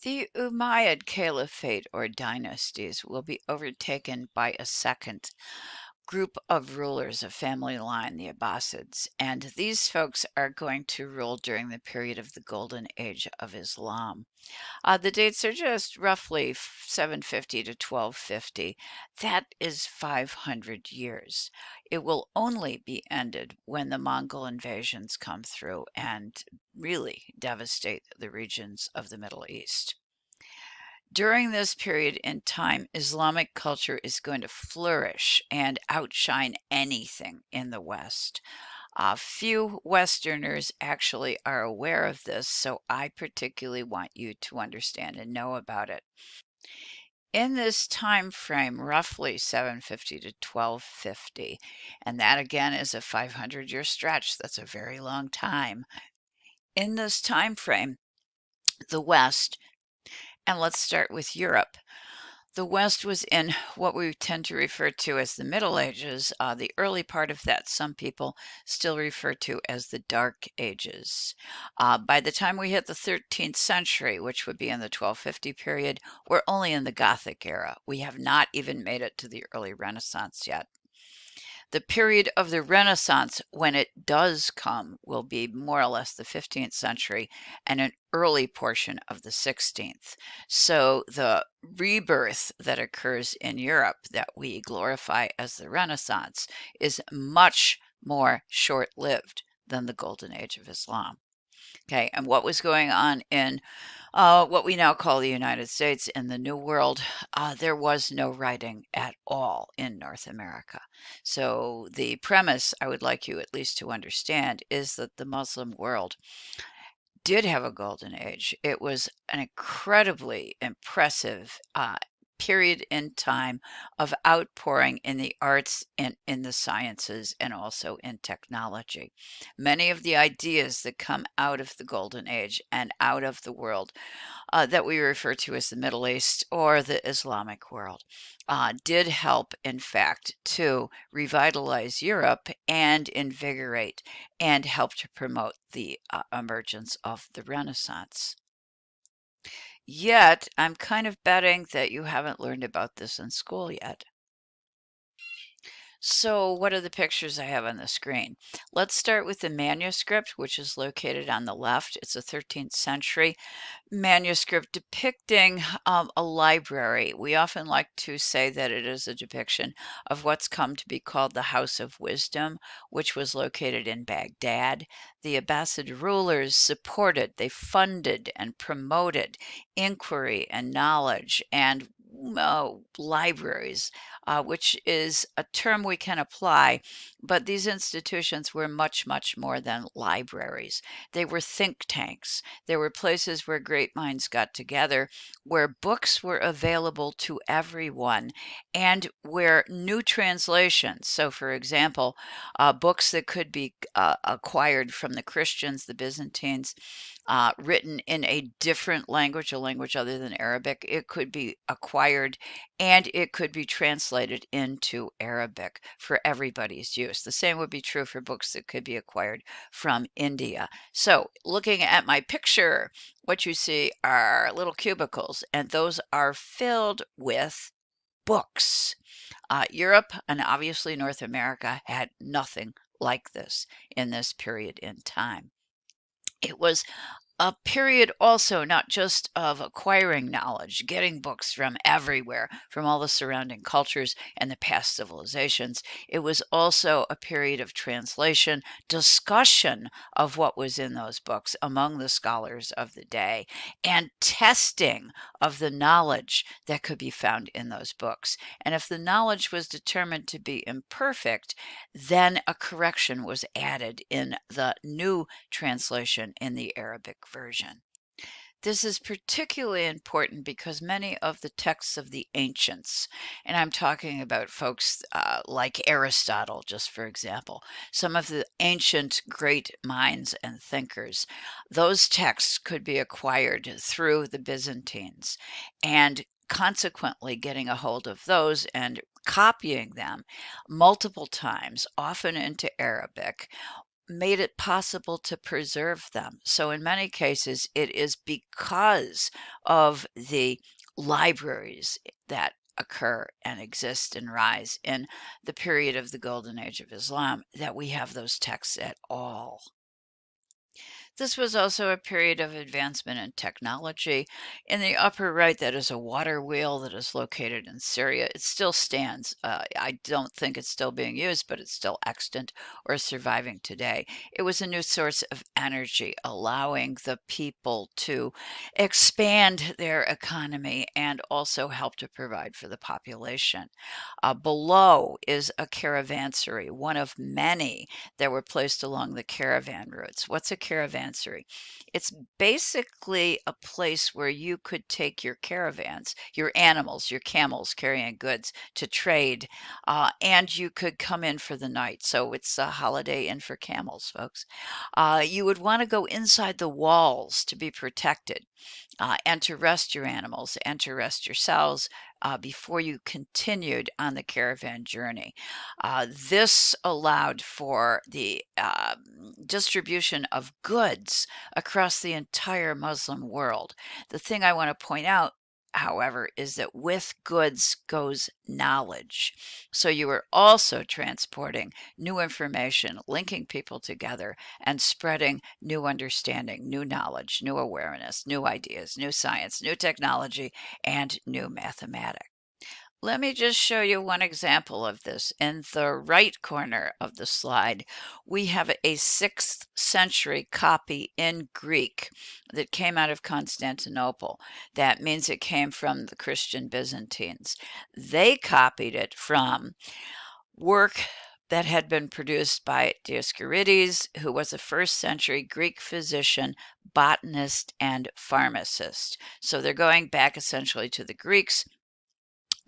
The Umayyad Caliphate or dynasties will be overtaken by a second group of rulers of family line, the Abbasids, and these folks are going to rule during the period of the Golden Age of Islam. The dates are just roughly 750 to 1250. That is 500 years. It will only be ended when the Mongol invasions come through and really devastate the regions of the Middle East. During this period in time, Islamic culture is going to flourish and outshine anything in the West. Few Westerners actually are aware of this, so I particularly want you to understand and know about it. In this time frame, roughly 750 to 1250, and that again is a 500-year stretch. That's a very long time. In this time frame, the West, and let's start with Europe. The West was in what we tend to refer to as the Middle Ages. The early part of that, some people still refer to as the Dark Ages. By the time we hit the 13th century, which would be in the 1250 period, we're only in the Gothic era. We have not even made it to the early Renaissance yet. The period of the Renaissance, when it does come, will be more or less the 15th century and an early portion of the 16th. So the rebirth that occurs in Europe that we glorify as the Renaissance is much more short lived than the Golden Age of Islam. Okay, and what was going on in what we now call the United States in the New World, there was no writing at all in North America. So the premise I would like you at least to understand is that the Muslim world did have a golden age. It was an incredibly impressive period in time of outpouring in the arts and in the sciences and also in technology. Many of the ideas that come out of the golden age and out of the world that we refer to as the Middle East or the Islamic world, did help, in fact, to revitalize Europe and invigorate and help to promote the emergence of the Renaissance. Yet, I'm kind of betting that you haven't learned about this in school yet. So, what are the pictures I have on the screen? Let's start with the manuscript, which is located on the left. It's a 13th century manuscript depicting a library. We often like to say that it is a depiction of what's come to be called the House of Wisdom, which was located in Baghdad. The Abbasid rulers supported, they funded and promoted inquiry and knowledge and libraries, which is a term we can apply, but these institutions were much, much more than libraries. They were think tanks. There were places where great minds got together, where books were available to everyone, and where new translations, so for example, books that could be acquired from the Christians, the Byzantines, written in a different language, a language other than Arabic, it could be acquired and it could be translated into Arabic for everybody's use. The same would be true for books that could be acquired from India. So, looking at my picture, what you see are little cubicles, and those are filled with books. Europe and obviously North America had nothing like this in this period in time. It was a period also not just of acquiring knowledge, getting books from everywhere, from all the surrounding cultures and the past civilizations. It was also a period of translation, discussion of what was in those books among the scholars of the day, and testing of the knowledge that could be found in those books. And if the knowledge was determined to be imperfect, then a correction was added in the new translation in the Arabic version. This is particularly important because many of the texts of the ancients, and I'm talking about folks like Aristotle, just for example, some of the ancient great minds and thinkers, those texts could be acquired through the Byzantines. And consequently, getting a hold of those and copying them multiple times, often into Arabic, made it possible to preserve them. So in many cases, it is because of the libraries that occur and exist and rise in the period of the Golden Age of Islam that we have those texts at all. This was also a period of advancement in technology. In the upper right, that is a water wheel that is located in Syria. It still stands. I don't think it's still being used, but it's still extant or surviving today. It was a new source of energy, allowing the people to expand their economy and also help to provide for the population. Below is a caravansary, one of many that were placed along the caravan routes. What's a caravansary? It's basically a place where you could take your caravans, your animals, your camels carrying goods to trade, and you could come in for the night. So it's a holiday inn for camels, folks. You would want to go inside the walls to be protected and to rest your animals and to rest yourselves before you continued on the caravan journey. This allowed for the distribution of goods across the entire Muslim world. The thing I want to point out, however, is that with goods goes knowledge. So you were also transporting new information, linking people together, and spreading new understanding, new knowledge, new awareness, new ideas, new science, new technology, and new mathematics. Let me just show you one example of this. In the right corner of the slide, we have a 6th century copy in Greek that came out of Constantinople. That means it came from the Christian Byzantines. They copied it from work that had been produced by Dioscorides, who was a 1st century Greek physician, botanist, and pharmacist. So they're going back essentially to the Greeks.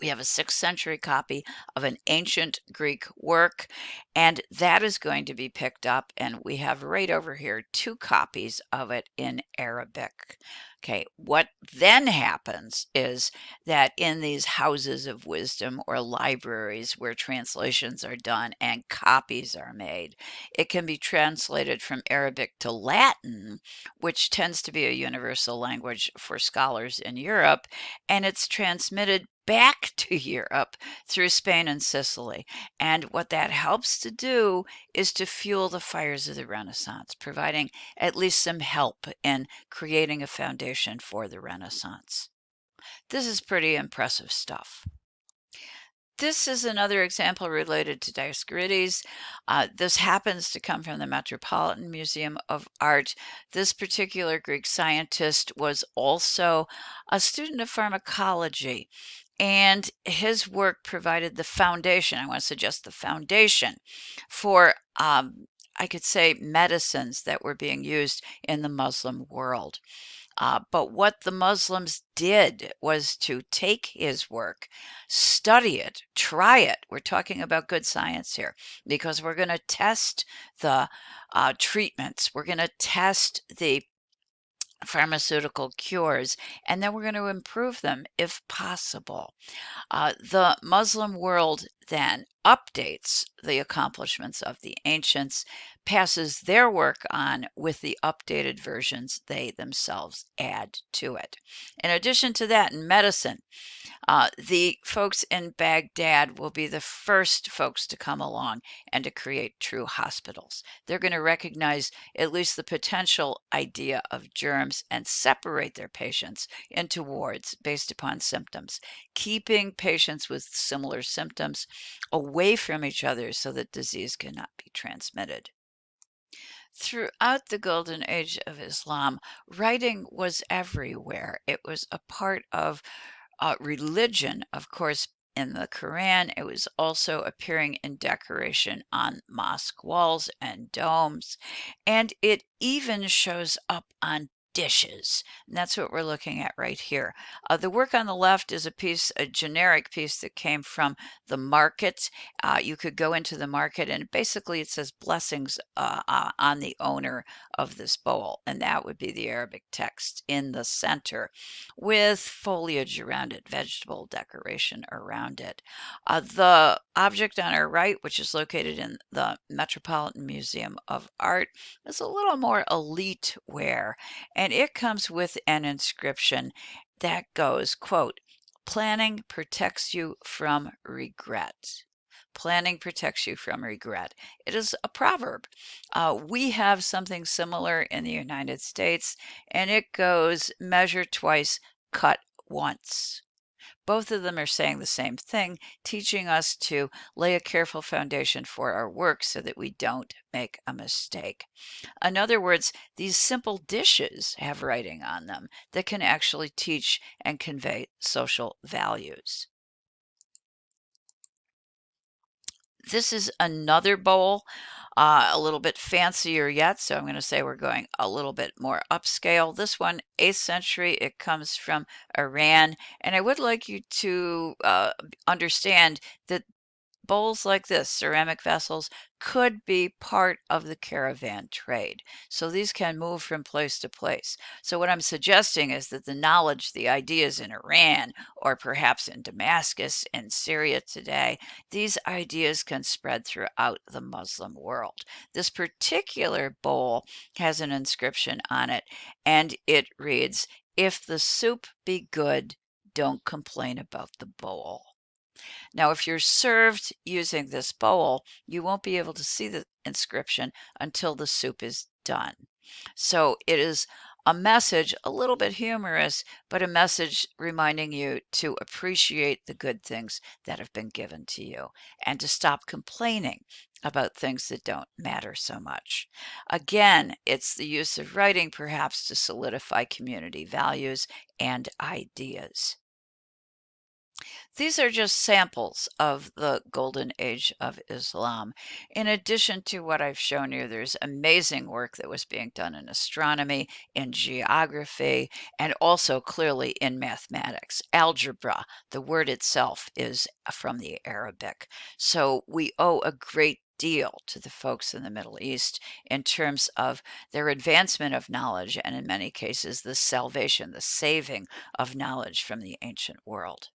We have a 6th century copy of an ancient Greek work, and that is going to be picked up. And we have right over here 2 copies of it in Arabic. Okay, what then happens is that in these houses of wisdom or libraries where translations are done and copies are made, it can be translated from Arabic to Latin, which tends to be a universal language for scholars in Europe, and it's transmitted back to Europe through Spain and Sicily. And what that helps to do is to fuel the fires of the Renaissance, providing at least some help in creating a foundation for the Renaissance. This is pretty impressive stuff. This is another example related to Dioscorides. This happens to come from the Metropolitan Museum of Art. This particular Greek scientist was also a student of pharmacology, and his work provided the foundation, I want to suggest the foundation for, I could say, medicines that were being used in the Muslim world. But what the Muslims did was to take his work, study it, try it. We're talking about good science here because we're going to test the treatments, we're going to test the pharmaceutical cures, and then we're going to improve them if possible. The Muslim world then updates the accomplishments of the ancients, passes their work on with the updated versions they themselves add to it. In addition to that, in medicine, the folks in Baghdad will be the first folks to come along and to create true hospitals. They're going to recognize at least the potential idea of germs and separate their patients into wards based upon symptoms, keeping patients with similar symptoms away from each other so that disease cannot be transmitted. Throughout the Golden Age of Islam, writing was everywhere. It was a part of religion, of course, in the Quran. It was also appearing in decoration on mosque walls and domes, and it even shows up on dishes. And that's what we're looking at right here. The work on the left is a generic piece that came from the market. You could go into the market and basically it says blessings on the owner of this bowl. And that would be the Arabic text in the center with foliage around it, vegetable decoration around it. The object on our right, which is located in the Metropolitan Museum of Art, is a little more elite wear, and it comes with an inscription that goes, quote, planning protects you from regret. Planning protects you from regret. It is a proverb. We have something similar in the United States, and it goes measure twice, cut once. Both of them are saying the same thing, teaching us to lay a careful foundation for our work so that we don't make a mistake. In other words, these simple dishes have writing on them that can actually teach and convey social values. This is another bowl, a little bit fancier yet, so I'm going to say we're going a little bit more upscale. This one, 8th century, it comes from Iran, and I would like you to understand that bowls like this, ceramic vessels, could be part of the caravan trade. So these can move from place to place. So what I'm suggesting is that the knowledge, the ideas in Iran, or perhaps in Damascus and Syria today, these ideas can spread throughout the Muslim world. This particular bowl has an inscription on it, and it reads, "If the soup be good, don't complain about the bowl." Now, if you're served using this bowl, you won't be able to see the inscription until the soup is done. So it is a message, a little bit humorous, but a message reminding you to appreciate the good things that have been given to you and to stop complaining about things that don't matter so much. Again, it's the use of writing perhaps to solidify community values and ideas. These are just samples of the golden age of Islam. In addition to what I've shown you, there's amazing work that was being done in astronomy, in geography, and also clearly in mathematics. Algebra, the word itself is from the Arabic. So we owe a great deal to the folks in the Middle East in terms of their advancement of knowledge and in many cases the salvation, the saving of knowledge from the ancient world.